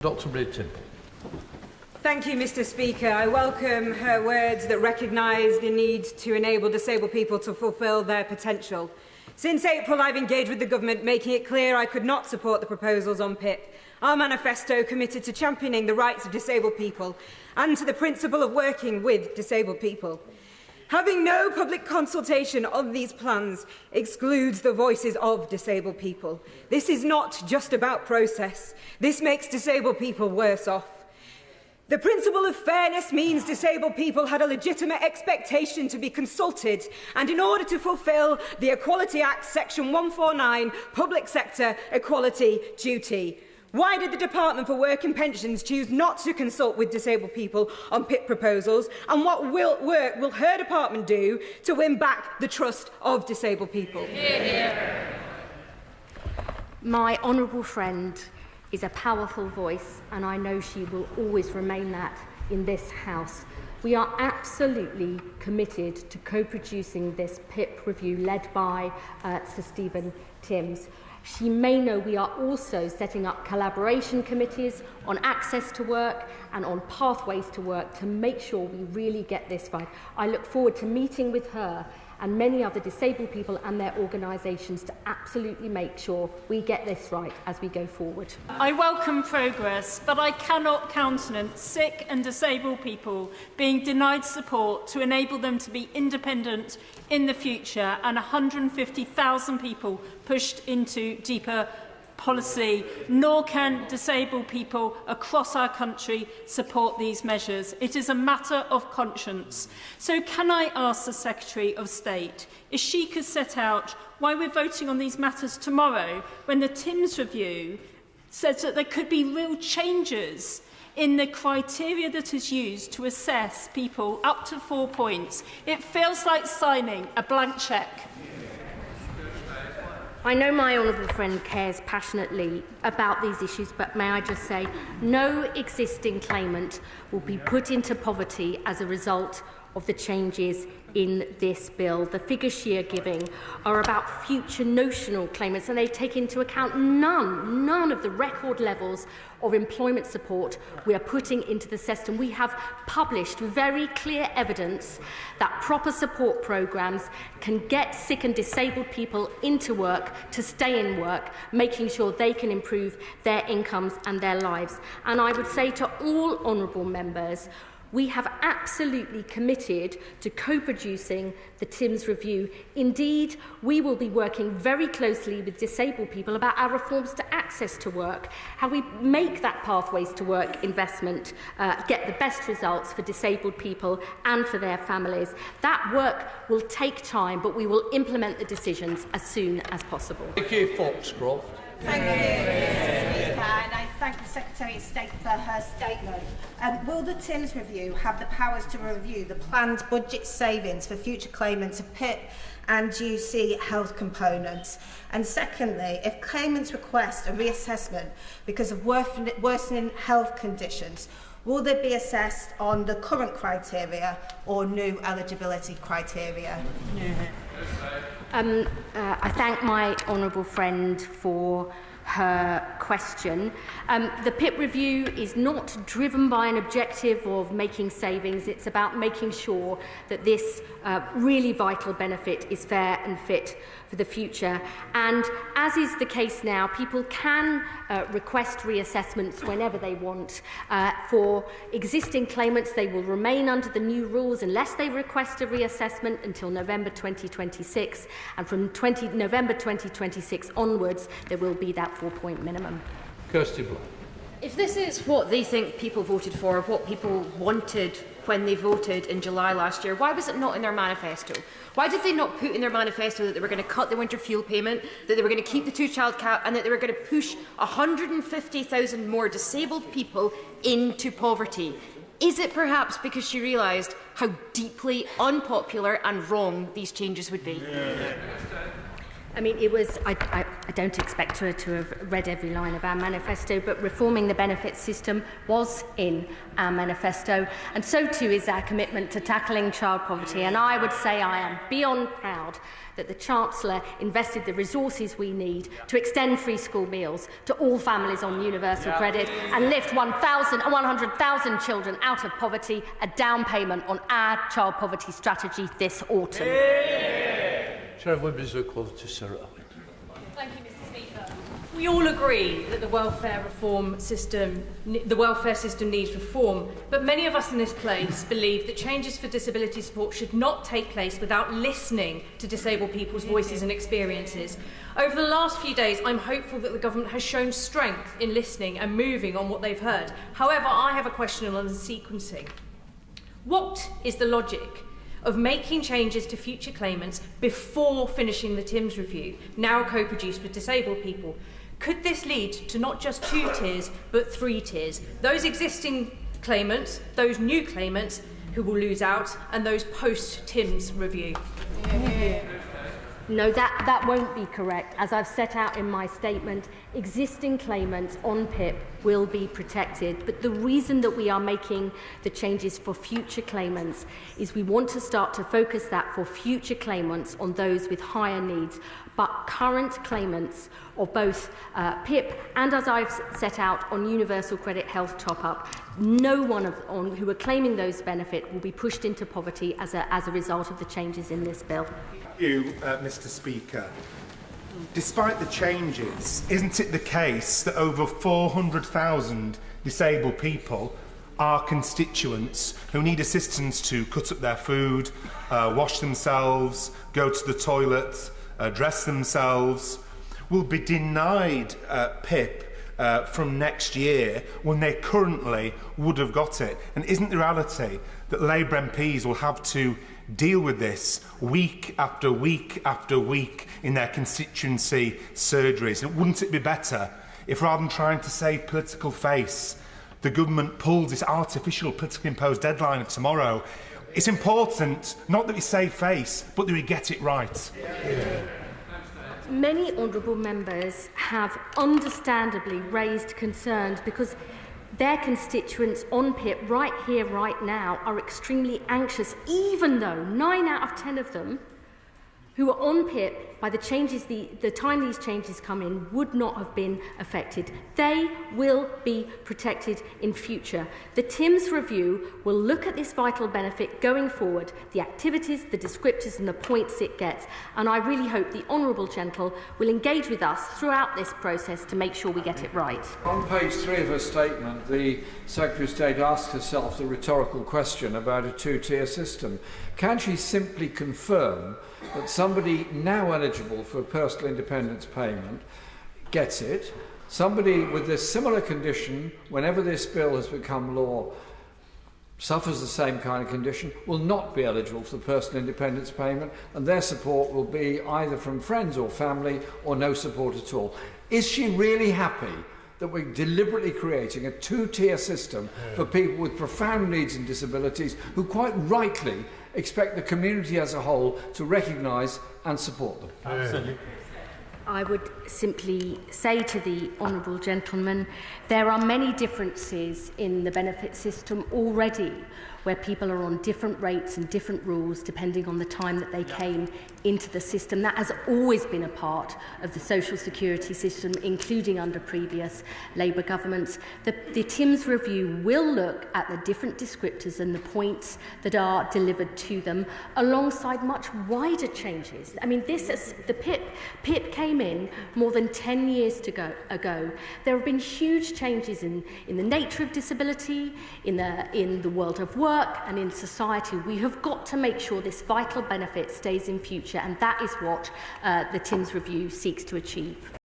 Dr. Marie Tidball. Thank you, Mr. Speaker. I welcome her words that recognise the need to enable disabled people to fulfil their potential. Since April, I've engaged with the government, making it clear I could not support the proposals on PIP. Our manifesto committed to championing the rights of disabled people and to the principle of working with disabled people. Having no public consultation on these plans excludes the voices of disabled people. This is not just about process. This makes disabled people worse off. The principle of fairness means disabled people had a legitimate expectation to be consulted, and in order to fulfil the Equality Act Section 149, public sector equality duty. Why did the Department for Work and Pensions choose not to consult with disabled people on PIP proposals, and what work will her department do to win back the trust of disabled people? My honourable friend is a powerful voice, and I know she will always remain that in this House. We are absolutely committed to co-producing this PIP review led by Sir Stephen Timms. She may know we are also setting up collaboration committees on access to work and on pathways to work to make sure we really get this right. I look forward to meeting with her and many other disabled people and their organisations to absolutely make sure we get this right as we go forward. I welcome progress, but I cannot countenance sick and disabled people being denied support to enable them to be independent in the future, and 150,000 people pushed into deeper policy, nor can disabled people across our country support these measures. It is a matter of conscience. So can I ask the Secretary of State if she could set out why we're voting on these matters tomorrow, when the Timms review says that there could be real changes in the criteria that is used to assess people up to 4 points. It feels like signing a blank cheque. I know my honourable friend cares passionately about these issues, but may I just say, no existing claimant will be put into poverty as a result of the changes in this bill. The figures she is giving are about future notional claimants, and they take into account none of the record levels of employment support we are putting into the system. We have published very clear evidence that proper support programmes can get sick and disabled people into work, to stay in work, making sure they can improve their incomes and their lives. And I would say to all honourable members, we have absolutely committed to co-producing the Timms review. Indeed, we will be working very closely with disabled people about our reforms to access to work, how we make that pathways to work investment get the best results for disabled people and for their families. That work will take time, but we will implement the decisions as soon as possible. Vicky Foxcroft. Thank you, Mr. Speaker, and I thank the Secretary of State for her statement. Will the Timms review have the powers to review the planned budget savings for future claimants of PIP and UC health components? And secondly, if claimants request a reassessment because of worsening health conditions, will they be assessed on the current criteria or new eligibility criteria? I thank my honourable friend for her question. The PIP review is not driven by an objective of making savings. It's about making sure that this really vital benefit is fair and fit for the future. And as is the case now, people can request reassessments whenever they want. For existing claimants, they will remain under the new rules unless they request a reassessment until November 2026. And from November 2026 onwards, there will be that 4-point minimum. Kirsty Black. If this is what they think people voted for, what people wanted when they voted in July last year, why was it not in their manifesto? Why did they not put in their manifesto that they were going to cut the winter fuel payment, that they were going to keep the two-child cap, and that they were going to push 150,000 more disabled people into poverty? Is it perhaps because she realised how deeply unpopular and wrong these changes would be? I mean, it was, I don't expect her to have read every line of our manifesto, but reforming the benefits system was in our manifesto, and so too is our commitment to tackling child poverty. And I would say I am beyond proud that the Chancellor invested the resources we need to extend free school meals to all families on universal credit and lift 100,000 children out of poverty, a down payment on our child poverty strategy this autumn. Chair of Women's Equality, Sarah Owen. Thank you, Mr. Speaker. We all agree that the welfare system needs reform, but many of us in this place believe that changes for disability support should not take place without listening to disabled people's voices and experiences. Over the last few days, I'm hopeful that the government has shown strength in listening and moving on what they've heard. However, I have a question on the sequencing. What is the logic of making changes to future claimants before finishing the TIMS review, now co-produced with disabled people? Could this lead to not just 2 tiers, but 3 tiers? Those existing claimants, those new claimants who will lose out, and those post-TIMS review? No, that won't be correct. As I've set out in my statement, existing claimants on PIP will be protected. But the reason that we are making the changes for future claimants is we want to start to focus that for future claimants on those with higher needs. But current claimants of both PIP and, as I've set out, on universal credit health top-up, no one who are claiming those benefits will be pushed into poverty as a result of the changes in this bill. Mr. Speaker. Despite the changes, isn't it the case that over 400,000 disabled people are constituents who need assistance to cut up their food, wash themselves, go to the toilet, dress themselves, will be denied PIP from next year when they currently would have got it? And isn't the reality that Labour MPs will have to deal with this week after week after week in their constituency surgeries? And wouldn't it be better if, rather than trying to save political face, the government pulled this artificial politically imposed deadline of tomorrow? It's important not that we save face, but that we get it right. Many honourable members have understandably raised concerns because their constituents on PIP right here, right now, are extremely anxious, even though 9 out of 10 of them who are on PIP by the changes, the time these changes come in, would not have been affected. They will be protected in future. The TIMS review will look at this vital benefit going forward, the activities, the descriptors and the points it gets, and I really hope the Honourable Gentle will engage with us throughout this process to make sure we get it right. On page 3 of her statement, the Secretary of State asked herself the rhetorical question about a 2-tier system. Can she simply confirm that somebody now eligible for personal independence payment gets it, somebody with a similar condition, whenever this bill has become law, suffers the same kind of condition, will not be eligible for the personal independence payment, and their support will be either from friends or family or no support at all? Is she really happy that we're deliberately creating a 2-tier system for people with profound needs and disabilities who quite rightly expect the community as a whole to recognise and support them? Absolutely. I would simply say to the honourable gentleman, there are many differences in the benefit system already, where people are on different rates and different rules depending on the time that they came into the system. That has always been a part of the social security system, including under previous Labour governments. The TIMS review will look at the different descriptors and the points that are delivered to them, alongside much wider changes. I mean, the PIP came in more than 10 years ago. There have been huge changes in the nature of disability, in the world of work and in society. We have got to make sure this vital benefit stays in future, and that is what the TIMS review seeks to achieve.